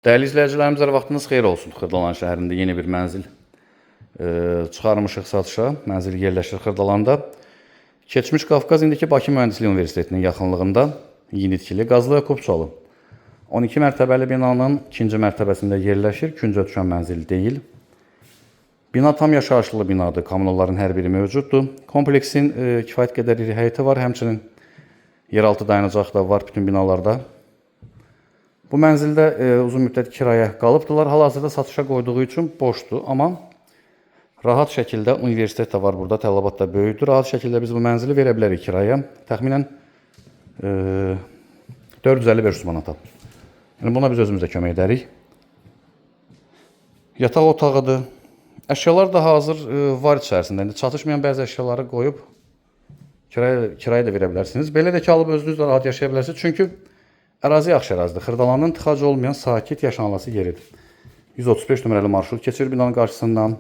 Dəyərli izləyicilərimiz, hər vaxtınız xeyir olsun. Xırdalan şəhərində yeni bir mənzil çıxarmışıq satışa. Mənzil yerləşir Xırdalanda. Keçmiş Qafqaz, indiki Bakı Mühəndislik Universitetinin yaxınlığında Yenitkili Qazlı Yakubçalı 12 mərtəbəli binanın ikinci mərtəbəsində yerləşir. Küncə düşən mənzil deyil. Bina tam yaşayışlı binadır. Kommunalların hər biri mövcuddur. Kompleksin kifayət qədər iri həyəti var. Həmçinin yeraltı dayanacaq da var bütün binalarda. Bu mənzildə uzun müddət kirayə qalıbdılar. Hal-hazırda satışa qoyduğu üçün boşdur. Amma rahat şəkildə universitet də var burada, tələbat da böyükdür. Rahat şəkildə biz bu mənzili verə bilərik kiraya. Təxminən 450-500 manata. Yəni buna biz özümüz də kömək edərik. Yataq otağıdır. Əşyalar da hazır var içərisində. İndi çatışmayan bəzi əşyaları qoyub kiraya da verə bilərsiniz. Belə də ki, alıb özünüz də rahat yaşaya bilərsiniz. Çünki ərazi yaxşı ərazidir. Xırdalanın tıxac olmayan sakit yaşanılası yeridir. 135 nömrəli marşrut keçir binanın qarşısından.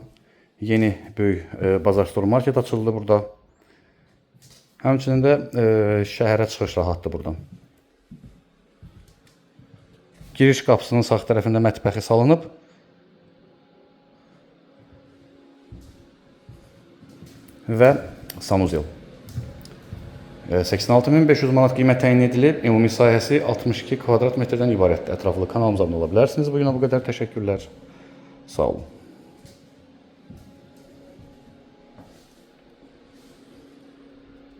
Yeni böyük bazar store market açıldı burada. Həmçinin də şəhərə çıxış rahatdır buradan. Giriş qapısının sağ tərəfində mətbəxi salınıb. Və sanuzel. 86.500 manat qiymət təyin edilib. Ümumi sahəsi 62 kvadrat metrdən ibarətdir. Ətraflı kanalımıza abunə ola bilərsiniz. Bugünə bu qədər təşəkkürlər. Sağ olun.